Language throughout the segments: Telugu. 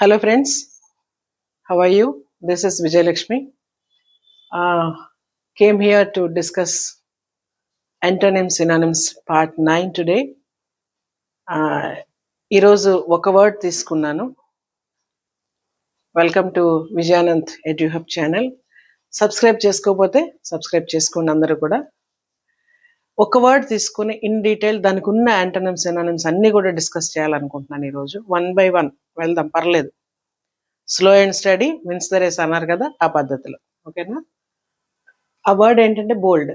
Hello friends, how are you? This is Vijay Lakshmi. Came here to discuss antonyms synonyms part 9 today. ఈరోజు ఒక వర్డ్ తీసుకున్నాను. Welcome to Vijayanand eduhub channel. Subscribe చేసుకోకపోతే సబ్స్క్రైబ్ చేసుకోండి అందరూ కూడా. ఒక వర్డ్ తీసుకుని ఇన్ డీటెయిల్ దానికి ఉన్న యాంటోనిమ్స్ సినానిమ్స్ అన్నీ కూడా డిస్కస్ చేయాలనుకుంటున్నాను ఈరోజు. 1 by 1 వెళ్దాం, పర్లేదు. Slow and steady wins the race అన్నారు కదా, ఆ పద్ధతిలో. ఓకేనా? ఆ వర్డ్ ఏంటంటే బోల్డ్.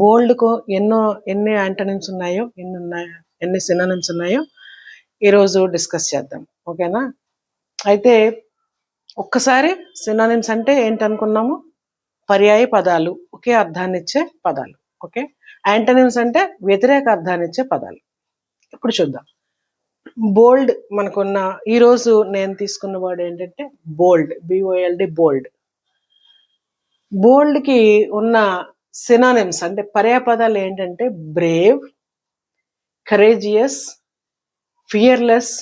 బోల్డ్కు ఎన్ని యాంటోనిమ్స్ ఉన్నాయో, ఎన్ని సినానిమ్స్ ఉన్నాయో ఈరోజు డిస్కస్ చేద్దాం. ఓకేనా? అయితే ఒక్కసారి సినానిమ్స్ అంటే ఏంటనుకున్నాము? పర్యాయ పదాలు, ఒకే అర్థాన్ని ఇచ్చే పదాలు. ఓకే, యాంటోనిమ్స్ అంటే వ్యతిరేక అర్థాన్ని ఇచ్చే పదాలు. ఇప్పుడు చూద్దాం. బోల్డ్ మనకున్న ఈరోజు నేను తీసుకున్న వర్డ్ ఏంటంటే బోల్డ్, BOLD, బోల్డ్. బోల్డ్కి ఉన్న సినానిమ్స్ అంటే పర్యాపదాలు ఏంటంటే బ్రేవ్, కరేజియస్, ఫియర్లెస్,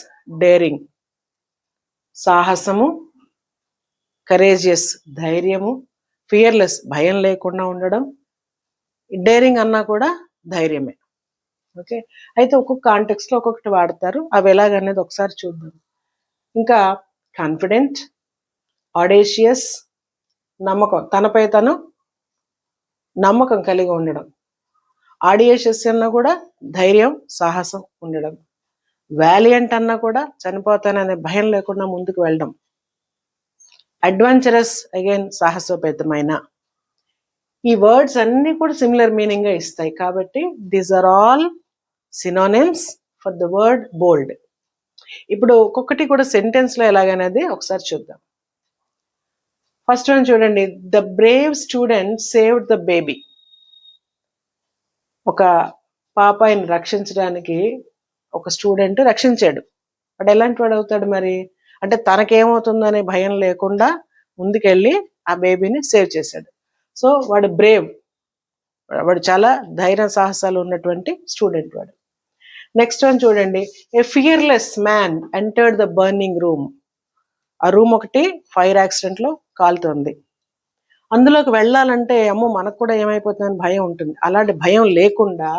డేరింగ్. సాహసము, కరేజియస్ ధైర్యము, ఫియర్లెస్ భయం లేకుండా ఉండడం, డేరింగ్ అన్నా కూడా ధైర్యమే. ఓకే, అయితే ఒక్కొక్క కాంటెక్స్లో ఒక్కొక్కటి వాడతారు, అవి ఎలాగనేది ఒకసారి చూద్దాం. ఇంకా కాన్ఫిడెంట్, ఆడేషియస్, నమ్మకం, తనపై తను నమ్మకం కలిగి ఉండడం. ఆడియేషియస్ అన్నా కూడా ధైర్యం, సాహసం ఉండడం. వ్యాలియంట్ అన్నా కూడా చనిపోతాననే భయం లేకుండా ముందుకు వెళ్ళడం. అడ్వెంచరస్, అగైన్ సాహసోపేతమైన. ఈ వర్డ్స్ అన్నీ కూడా సిమిలర్ మీనింగ్ గా ఇస్తాయి. కాబట్టి these are all synonyms for the word bold. ఇప్పుడు ఒక్కొక్కటి కూడా సెంటెన్స్ లో ఎలాగనేది ఒకసారి చూద్దాం. ఫస్ట్ వన్ చూడండి, the brave student saved the baby. ఒక పాపాయిని రక్షించడానికి ఒక స్టూడెంట్ రక్షించాడు. వాడు ఎలాంటి వాడు అవుతాడు మరి? అంటే తనకేమవుతుందనే భయం లేకుండా ముందుకెళ్ళి ఆ బేబీని సేవ్ చేశాడు. సో వాడు బ్రేవ్, వాడు చాలా ధైర్య సాహసాలు ఉన్నటువంటి స్టూడెంట్ వాడు. నెక్స్ట్ వన్ చూడండి, a fearless man entered the burning room. ఆ రూమ్ ఒకటి ఫైర్ యాక్సిడెంట్ లో కాలుతుంది. అందులోకి వెళ్ళాలంటే అమ్మో మనకు కూడా ఏమైపోతుందని భయం ఉంటుంది. అలాంటి భయం లేకుండా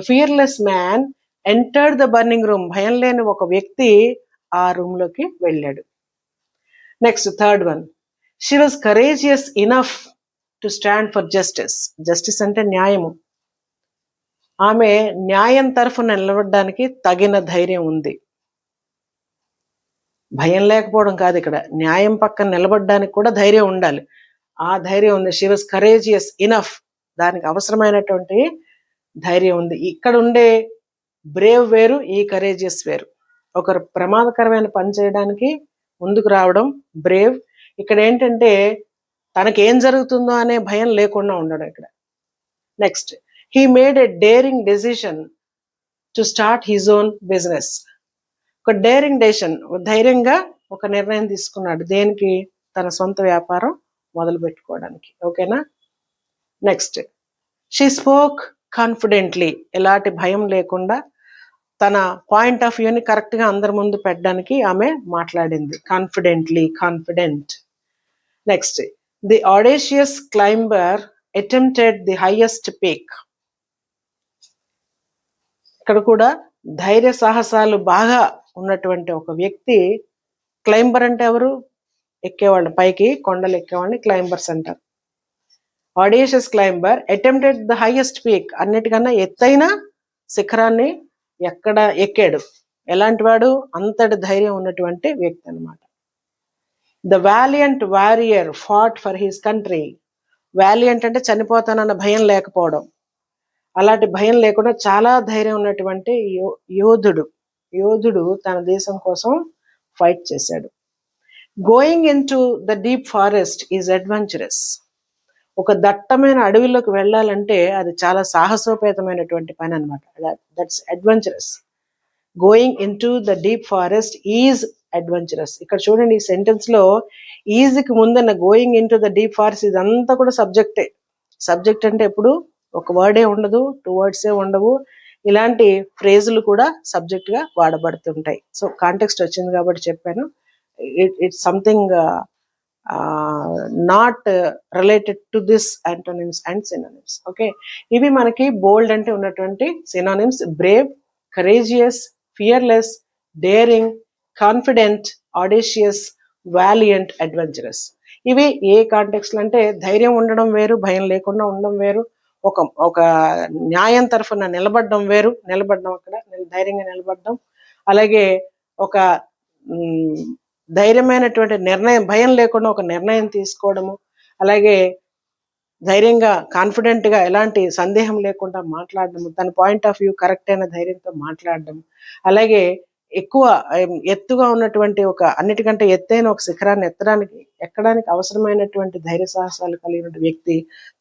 fearless man entered the burning room, భయం లేని ఒక వ్యక్తి ఆ రూమ్ లోకి వెళ్ళాడు. Next third one, she was courageous enough to stand for justice. Justice అంటే న్యాయము. ఆమె న్యాయం తరఫున నిలబడడానికి తగిన ధైర్యం ఉంది. భయం లేకపోవడం కాదు, ఇక్కడ న్యాయం పక్కన నిలబడడానికి కూడా ధైర్యం ఉండాలి. ఆ ధైర్యం ఉంది. షీ వాజ్ కరేజియస్ ఇనఫ్, దానికి అవసరమైనటువంటి ధైర్యం ఉంది. ఇక్కడ ఉండే బ్రేవ్ వేరు, ఈ కరేజియస్ వేరు. ఒకరు ప్రమాదకరమైన పని చేయడానికి ముందుకు రావడం బ్రేవ్. ఇక్కడ ఏంటంటే తనకేం జరుగుతుందో అనే భయం లేకుండా ఉండడం ఇక్కడ. Next, he made a daring decision to start his own business. ఒక డేరింగ్ డెసిషన్, ధైర్యంగా ఒక నిర్ణయం తీసుకున్నాడు. దేనికి? తన సొంత వ్యాపారం మొదలు పెట్టుకోవడానికి. ఓకేనా? Next, she spoke confidently. ఎలాంటి భయం లేకుండా తన పాయింట్ ఆఫ్ వ్యూని కరెక్ట్ గా అందరి ముందు పెట్టడానికి ఆమె మాట్లాడింది. Confidently, confident. Next, the audacious climber attempted the highest peak. ఇక్కడ కూడా ధైర్య సాహసాలు బాగా ఉన్నటువంటి ఒక వ్యక్తి. క్లైంబర్ అంటే ఎవరు? ఎక్కేవాళ్ళు, పైకి కొండలు ఎక్కేవాళ్ళని క్లైంబర్స్ అంటారు. Audacious climber attempted the highest peak, అన్నిటికన్నా ఎత్తైన శిఖరాన్ని ఎక్కాడు. ఎలాంటి వాడు? అంతటి ధైర్యం ఉన్నటువంటి వ్యక్తి అన్నమాట. The valiant warrior fought for his country. Valiant అంటే చనిపోతానన్న భయం లేకపోవడం. అలాంటి భయం లేకుండా చాలా ధైర్యం ఉన్నటువంటి యోధుడు తన దేశం కోసం ఫైట్ చేశాడు. Going in to the deep forest is adventurous. ఒక దట్టమైన అడవిలోకి వెళ్ళాలంటే అది చాలా సాహసోపేతమైనటువంటి పని అనమాట. That's adventurous. Going in to the deep forest is adventurous. ఇక్కడ చూడండి, ఈ సెంటెన్స్ లో ఈజ్కి ముందన్న going in to the deep forest, ఇదంతా కూడా సబ్జెక్టే. సబ్జెక్ట్ అంటే ఎప్పుడు ఒక వర్డే ఉండదు, 2 words ఉండవు. ఇలాంటి ఫ్రేజులు కూడా సబ్జెక్ట్ గా వాడబడుతుంటాయి. సో కాంటెక్స్ట్ వచ్చింది కాబట్టి చెప్పాను. It's something not related to this antonyms and synonyms. Okay, ఇవి మనకి బోల్డ్ అంటే ఉన్నటువంటి synonyms: brave, courageous, fearless, daring, confident, audacious, valiant, adventurous. ఇవి ఏ కాంటెక్స్ట్ అంటే ధైర్యం ఉండడం వేరు, భయం లేకుండా ఉండడం వేరు, ఒక ఒక న్యాయం తరఫున నిలబడడం వేరు, నిలబడడం అక్కడ ధైర్యంగా నిలబడడం, అలాగే ఒక ధైర్యమైనటువంటి నిర్ణయం, భయం లేకుండా ఒక నిర్ణయం తీసుకోవడము, అలాగే ధైర్యంగా కాన్ఫిడెంట్ గా ఎలాంటి సందేహం లేకుండా మాట్లాడడం, తన పాయింట్ ఆఫ్ వ్యూ కరెక్ట్ అయిన ధైర్యంతో మాట్లాడడం, అలాగే ఎక్కువ ఎత్తుగా ఉన్నటువంటి ఒక అన్నిటికంటే ఎత్తైన ఒక శిఖరాన్ని ఎక్కడానికి అవసరమైనటువంటి ధైర్య సాహసాలు కలిగిన వ్యక్తి,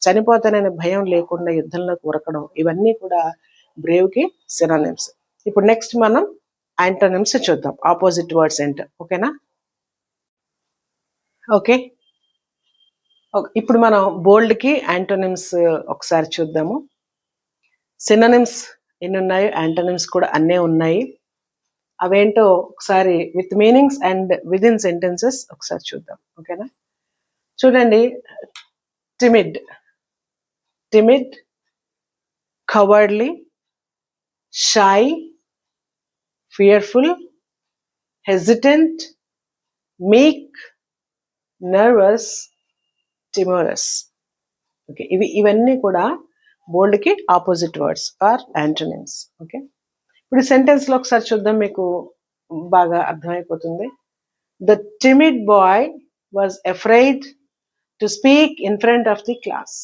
చనిపోతాననే భయం లేకుండా యుద్ధంలోకి ఉరకడం, ఇవన్నీ కూడా బ్రేవ్ కి సినోనిమ్స్. ఇప్పుడు నెక్స్ట్ మనం యాంటోనిమ్స్ చూద్దాం, ఆపోజిట్ వర్డ్స్ ఏంటో. ఓకేనా? ఓకే, ఇప్పుడు మనం బోల్డ్ కి యాంటోనిమ్స్ ఒకసారి చూద్దాము. సినోనిమ్స్ ఎన్ని ఉన్నాయో యాంటోనిమ్స్ కూడా అన్నే ఉన్నాయి. అవేంటో ఒకసారి with meanings and with in sentences ఒకసారి చూద్దాం. ఓకేనా? చూడండి, timid, timid, cowardly, shy, fearful, hesitant, meek, nervous, timorous. Okay, ఇవన్నీ కూడా బోల్డ్ కి opposite words are antonyms. Okay, ఇప్పుడు సెంటెన్స్ లో ఒకసారి చూద్దాం, మీకు బాగా అర్థమైపోతుంది. The timid boy was afraid to speak in front of the class.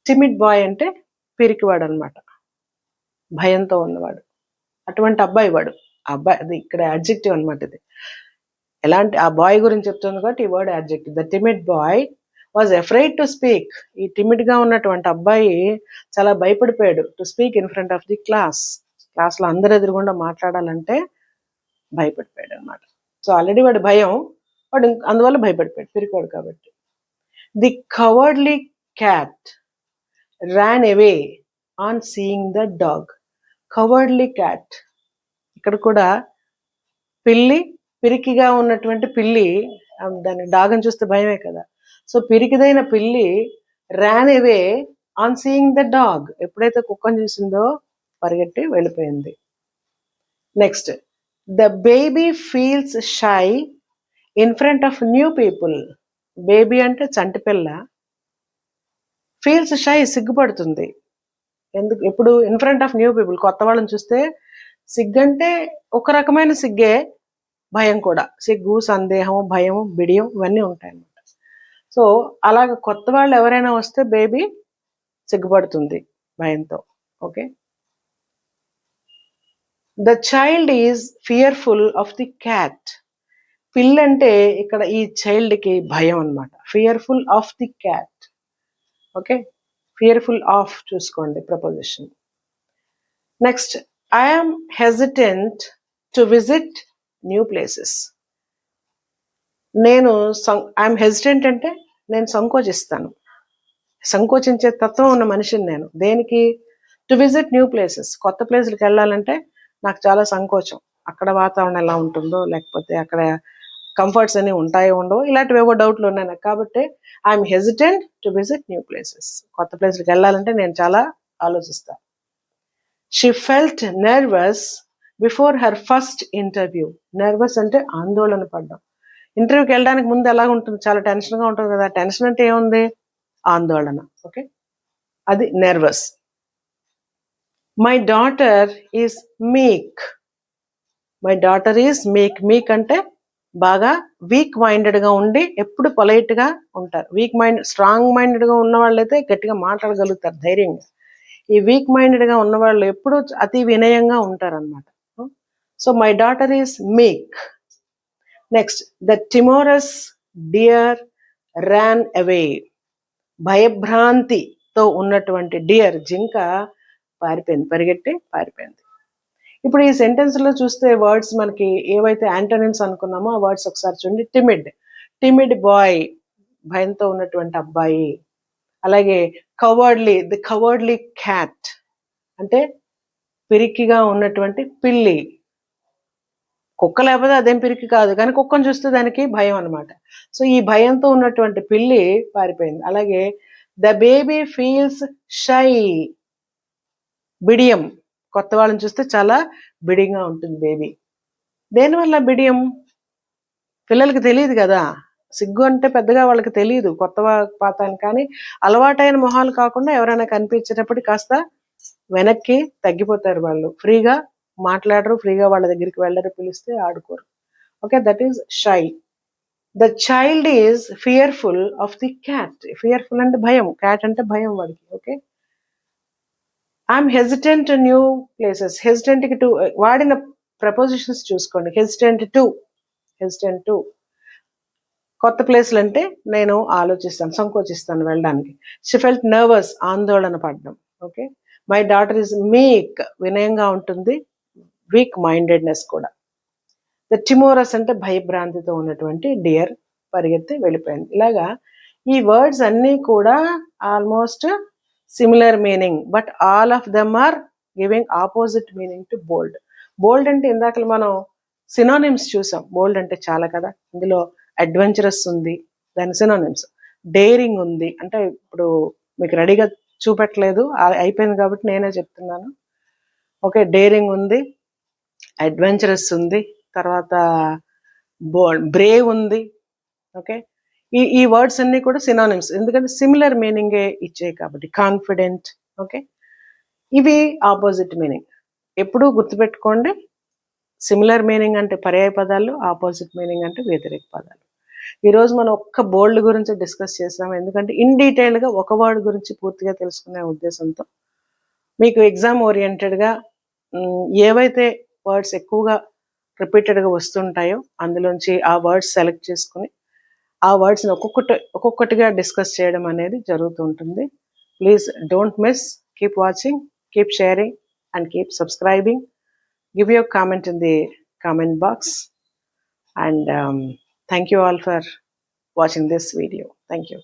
Timid boy అంటే పిరికివాడు అనమాట, భయంతో ఉన్నవాడు. అటువంటి అబ్బాయి వాడు. అబ్బాయి అది ఇక్కడ అడ్జెక్టివ్ అనమాట. ఇది ఎలాంటి ఆ బాయ్ గురించి చెప్తుంది కాబట్టి ఈ word adjective. The timid boy was afraid to speak. ఈ టిమిడ్ గా ఉన్నటువంటి అబ్బాయి చాలా భయపడిపోయాడు. To speak in front of the class. Class లో అందరు ఎదురుగుండా మాట్లాడాలంటే భయపడిపోయాడు అనమాట. సో ఆల్రెడీ వాడి భయం, వాడు అందువల్ల భయపడిపోయాడు, పిరికోడు కాబట్టి. The cowardly cat ran away on seeing the dog. Cowardly cat, ఇక్కడ కూడా పిల్లి, పిరికిగా ఉన్నటువంటి పిల్లి, దాని డాగ్ అని చూస్తే భయమే కదా. సో పిరికిదైన పిల్లి ran away on seeing the dog, ఎప్పుడైతే కుక్కను చూసిందో పరిగెట్టి వెళ్ళిపోయింది. Next, the baby feels shy in front of new people. Baby అంటే చంటి పిల్ల, ఫీల్స్ షై సిగ్గుపడుతుంది. ఎందుకు? ఎప్పుడు? In front of new people, కొత్త వాళ్ళని చూస్తే. సిగ్గంటే ఒక రకమైన సిగ్గే, భయం కూడా. సిగ్గు, సందేహం, భయం, బిడియం ఇవన్నీ ఉంటాయి అన్నమాట. సో అలాగ కొత్త వాళ్ళు ఎవరైనా వస్తే బేబీ సిగ్గుపడుతుంది భయంతో. Okay, the child is fearful of the cat. పిల్ అంటే ఇక్కడ ఈ చైల్డ్ కి భయం అన్నమాట. Fearful of the cat. Okay, fearful of చూసుకోండి preposition. Next, I'm hesitant to visit new places. నేను ఐఎమ్ హెజిటెంట్ అంటే నేను సంకోచిస్తాను, సంకోచించే తత్వం ఉన్న మనిషిని నేను. దేనికి? To visit new places. కొత్త ప్లేసులకు వెళ్ళాలంటే నాకు చాలా సంకోచం. అక్కడ వాతావరణం ఎలా ఉంటుందో, లేకపోతే అక్కడ కంఫర్ట్స్ అన్ని ఉంటాయో ఉండవో, ఇలాంటివి ఏవో డౌట్లు ఉన్నాయి నాకు. కాబట్టి I'm hesitant to visit new places. కొత్త ప్లేసులకు వెళ్ళాలంటే నేను చాలా ఆలోచిస్తాను. She felt nervous before her first interview. Nervous అంటే ఆందోళన పడ్డం. ఇంటర్వ్యూకి వెళ్ళడానికి ముందు ఎలా ఉంటుంది? చాలా టెన్షన్గా ఉంటుంది కదా. టెన్షన్ అంటే ఏముంది? ఆందోళన. ఓకే, అది నర్వస్. మై డాటర్ ఈజ్ మీక్. మై డాటర్ ఈజ్ మీక్. మీక్ అంటే బాగా వీక్ మైండెడ్గా ఉండి ఎప్పుడు పొలైట్గా ఉంటారు. వీక్ మైండ్, స్ట్రాంగ్ మైండెడ్గా ఉన్న వాళ్ళైతే గట్టిగా మాట్లాడగలుగుతారు ధైర్యంగా. ఈ వీక్ మైండెడ్గా ఉన్న వాళ్ళు ఎప్పుడు అతి వినయంగా ఉంటారు అనమాట. So my daughter is meek. Next, the timorous deer ran away. భయభ్రాంతితో ఉన్నటువంటి డియర్, జింక పారిపోయింది, పరిగెట్టి పారిపోయింది. ఇప్పుడు ఈ సెంటెన్స్ లో చూస్తే వర్డ్స్ మనకి ఏవైతే యాంటోనిమ్స్ అనుకున్నామో ఆ వర్డ్స్ ఒకసారి చూడండి. టిమిడ్, టిమిడ్ బాయ్, భయంతో ఉన్నటువంటి అబ్బాయి. అలాగే కవర్డ్లీ, ది కవర్డ్లీ క్యాట్ అంటే పిరికిగా ఉన్నటువంటి పిల్లి. కుక్క లేకపోతే అదేం పిరికి కాదు, కానీ కుక్కను చూస్తే దానికి భయం అనమాట. సో ఈ భయంతో ఉన్నటువంటి పిల్లి పారిపోయింది. అలాగే ద బేబీ ఫీల్స్ షై, బిడియం. కొత్త వాళ్ళని చూస్తే చాలా బిడియంగా ఉంటుంది బేబీ. దేనివల్ల బిడియం? పిల్లలకి తెలియదు కదా, సిగ్గు అంటే పెద్దగా వాళ్ళకి తెలియదు కొత్త పాతాన్ని. కానీ అలవాటైన మొహాలు కాకుండా ఎవరైనా కనిపించేటప్పుడు కాస్త వెనక్కి తగ్గిపోతారు వాళ్ళు, ఫ్రీగా మాట్లాడరు, ఫ్రీగా వాళ్ళ దగ్గరికి వెళ్ళరు, పిలిస్తే ఆడుకోరు. Okay, that is shy. The child is fearful of the cat. Fearful అంటే భయం, క్యాట్ అంటే భయం వాడికి. Okay, I'm hesitant to new places. Hesitant కి టు వాడిన ప్రపోజిషన్స్ చూసుకోండి. హెజిటెంట్ టు కొత్త ప్లేస్లు అంటే నేను ఆలోచిస్తాను, సంకోచిస్తాను వెళ్ళడానికి. షీ ఫెల్ట్ నర్వస్, ఆందోళన పడడం. ఓకే, మై డాటర్ ఈజ్ మీక్, వినయంగా ఉంటుంది, వీక్ మైండెడ్నెస్ కూడా. ద టిమోరస్ అంటే భయభ్రాంతితో ఉన్నటువంటి డియర్, పరిగెత్తి వెళ్ళిపోయింది. ఇలాగా ఈ వర్డ్స్ అన్నీ కూడా almost similar meaning, but all of them are giving opposite meaning to bold. Bold అంటే ఇందాక మనం సినోనిమ్స్ చూసాం. బోల్డ్ అంటే చాలా కదా, ఇందులో అడ్వెంచరస్ ఉంది, దాని సినోనిమ్స్. డేరింగ్ ఉంది, అంటే ఇప్పుడు మీకు రెడీగా చూపెట్టలేదు, అయిపోయింది కాబట్టి నేనే చెప్తున్నాను. ఓకే, డేరింగ్ ఉంది, అడ్వెంచరస్ ఉంది, తర్వాత బ్రేవ్ ఉంది. ఓకే, ఈ వర్డ్స్ అన్ని కూడా సినానిమ్స్, ఎందుకంటే సిమిలర్ మీనింగే ఇచ్చాయి కాబట్టి. కాన్ఫిడెంట్. ఓకే, ఇవి ఆపోజిట్ మీనింగ్. ఎప్పుడూ గుర్తుపెట్టుకోండి, సిమిలర్ మీనింగ్ అంటే పర్యాయ పదాలు, ఆపోజిట్ మీనింగ్ అంటే వ్యతిరేక పదాలు. ఈరోజు మనం ఒక్క బోల్డ్ గురించి డిస్కస్ చేసాము, ఎందుకంటే ఇన్ డీటెయిల్గా ఒక వర్డ్ గురించి పూర్తిగా తెలుసుకునే ఉద్దేశంతో. మీకు ఎగ్జామ్ ఓరియంటెడ్గా ఏవైతే వర్డ్స్ ఎక్కువగా రిపీటెడ్గా వస్తుంటాయో అందులోంచి ఆ వర్డ్స్ సెలెక్ట్ చేసుకుని ఆ వర్డ్స్ని ఒక్కొక్కటిగా డిస్కస్ చేయడం అనేది జరుగుతూ ఉంటుంది. Please don't miss, keep watching, keep sharing and keep subscribing. Give your comment in the comment box, and thank you all for watching this video. Thank you.